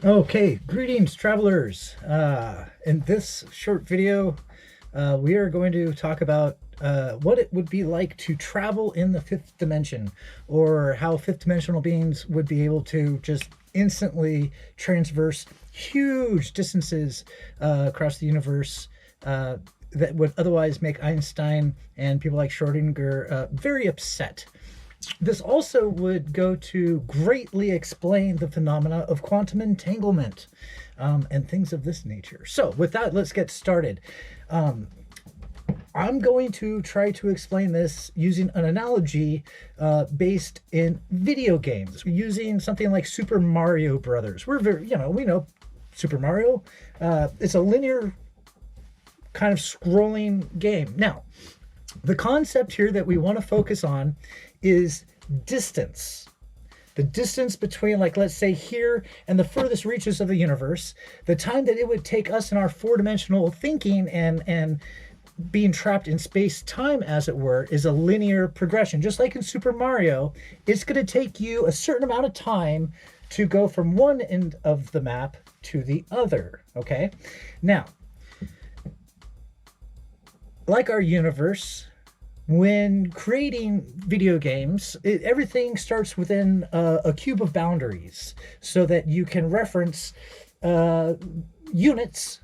Okay, greetings, travelers. In this short video, we are going to talk about what it would be like to travel in the fifth dimension, or how fifth dimensional beings would be able to just instantly transverse huge distances across the universe that would otherwise make Einstein and people like Schrodinger very upset. This also would go to greatly explain the phenomena of quantum entanglement and things of this nature. So with that, let's get started. I'm going to try to explain this using an analogy based in video games, using something like Super Mario Brothers. We know Super Mario. It's a linear kind of scrolling game. Now, the concept here that we want to focus on is distance. The distance between, like, let's say here and the furthest reaches of the universe, the time that it would take us in our four-dimensional thinking and being trapped in space-time, as it were, is a linear progression. Just like in Super Mario, it's going to take you a certain amount of time to go from one end of the map to the other, okay? Now, like our universe, when creating video games, everything starts within a cube of boundaries so that you can reference units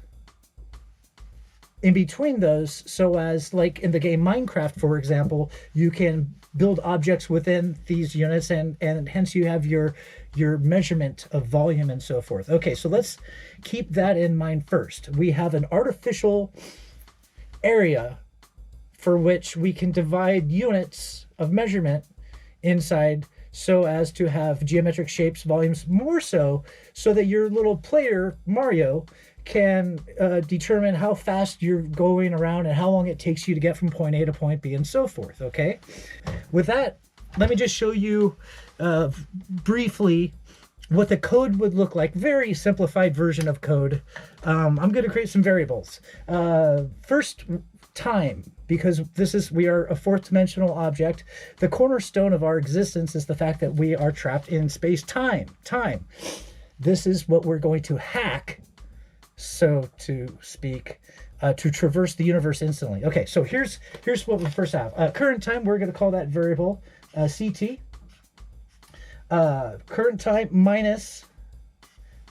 in between those, so as, like in the game Minecraft, for example, you can build objects within these units, and hence you have your measurement of volume and so forth. Okay, so let's keep that in mind first. We have an artificial area for which we can divide units of measurement inside so as to have geometric shapes, volumes, more so that your little player, Mario, can determine how fast you're going around and how long it takes you to get from point A to point B and so forth, okay? With that, let me just show you briefly what the code would look like. Very simplified version of code. I'm going to create some variables. First, time, because we are a fourth dimensional object. The cornerstone of our existence is the fact that we are trapped in space-time. This is what we're going to hack, so to speak, to traverse the universe instantly. Okay, so here's what we first have. Current time, we're going to call that variable CT. Current time minus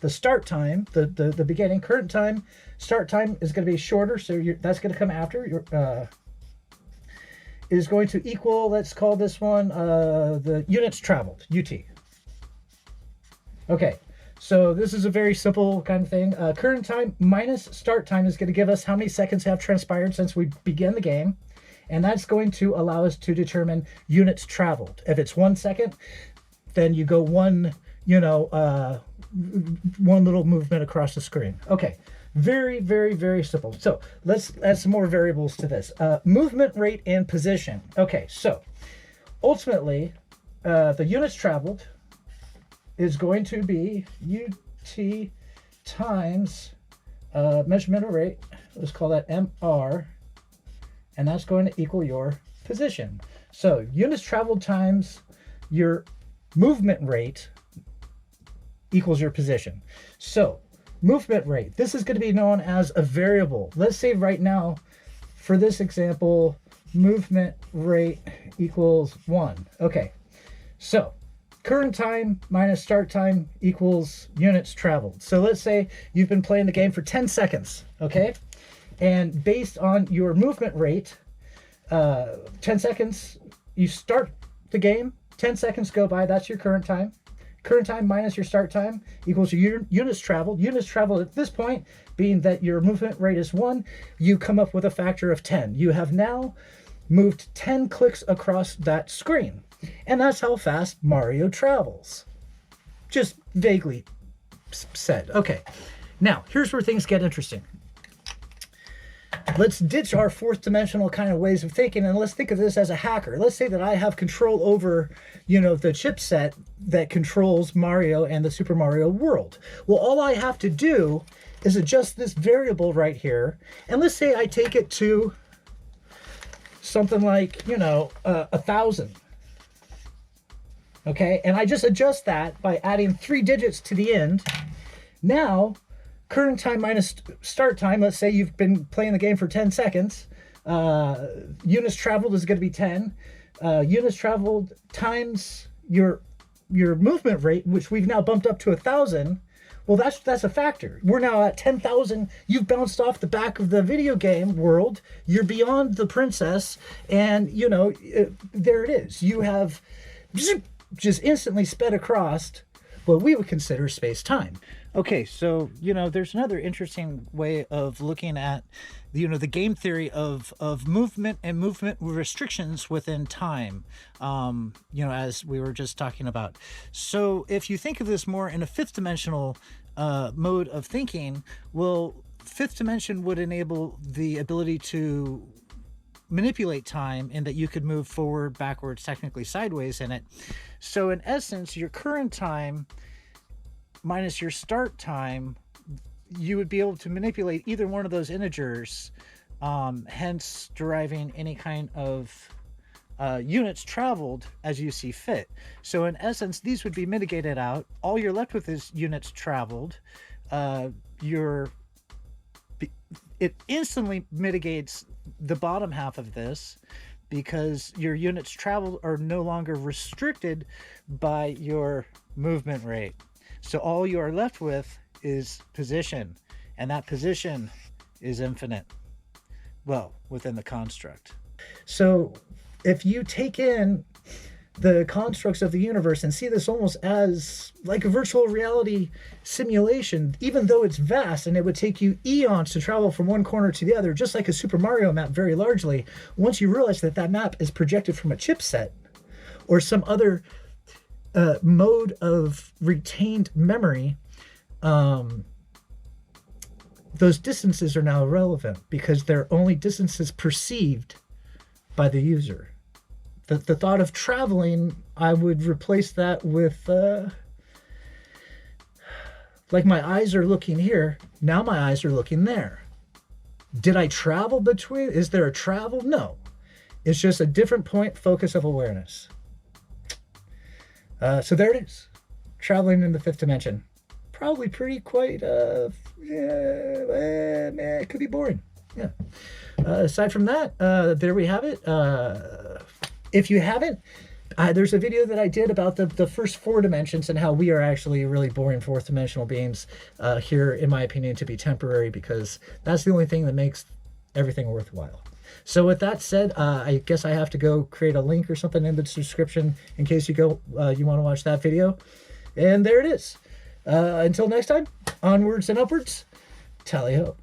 the start time, the beginning. Current time, start time is going to be shorter, so that's going to come after. Is going to equal, let's call this one the units traveled, UT. Okay, so this is a very simple kind of thing. Current time minus start time is going to give us how many seconds have transpired since we began the game, and that's going to allow us to determine units traveled. If it's 1 second, then you go one little movement across the screen. Okay, very, very, very simple. So let's add some more variables to this. Movement rate and position. Okay, so ultimately, the units traveled is going to be UT times measurement rate. Let's call that MR, and that's going to equal your position. So units traveled times your movement rate equals your position. So movement rate, this is going to be known as a variable. Let's say right now, for this example, movement rate equals 1. Okay, so current time minus start time equals units traveled. So let's say you've been playing the game for 10 seconds, okay? And based on your movement rate, 10 seconds, you start the game, 10 seconds go by, that's your current time. Current time minus your start time equals your units traveled. Units traveled at this point, being that your movement rate is 1, you come up with a factor of 10. You have now moved 10 clicks across that screen. And that's how fast Mario travels. Just vaguely said. Okay, now here's where things get interesting. Let's ditch our fourth dimensional kind of ways of thinking, and let's think of this as a hacker. Let's say that I have control over, the chipset that controls Mario and the Super Mario world. Well, all I have to do is adjust this variable right here, and let's say I take it to something like, 1,000. Okay, and I just adjust that by adding 3 digits to the end, Now, current time minus start time, let's say you've been playing the game for 10 seconds. Units traveled is going to be 10. Units traveled times your movement rate, which we've now bumped up to 1,000. Well, that's a factor. We're now at 10,000. You've bounced off the back of the video game world. You're beyond the princess, and you know there it is. You have just instantly sped across what we would consider space-time. Okay, so there's another interesting way of looking at the game theory of movement and movement restrictions within time, as we were just talking about. So if you think of this more in a fifth dimensional mode of thinking, well, fifth dimension would enable the ability to manipulate time in that you could move forward, backwards, technically sideways in it. So in essence, your current time minus your start time, you would be able to manipulate either one of those integers, hence deriving any kind of units traveled as you see fit. So in essence, these would be mitigated out. All you're left with is units traveled. It instantly mitigates the bottom half of this because your units traveled are no longer restricted by your movement rate. So all you are left with is position, and that position is infinite. Well, within the construct. So if you take in the constructs of the universe and see this almost as like a virtual reality simulation, even though it's vast and it would take you eons to travel from one corner to the other, just like a Super Mario map very largely, once you realize that that map is projected from a chipset or some other mode of retained memory, those distances are now irrelevant because they're only distances perceived by the user. The thought of traveling, I would replace that with like my eyes are looking here, now my eyes are looking there. Did I travel between? Is there a travel? No. It's just a different point focus of awareness. So there it is. Traveling in the fifth dimension. Probably pretty quite, it could be boring. Yeah. Aside from that, there we have it. If you haven't, there's a video that I did about the first 4 dimensions and how we are actually really boring fourth dimensional beings here, in my opinion, to be temporary, because that's the only thing that makes everything worthwhile. So with that said, I guess I have to go create a link or something in the description in case you want to watch that video. And there it is. Until next time, onwards and upwards, tally ho.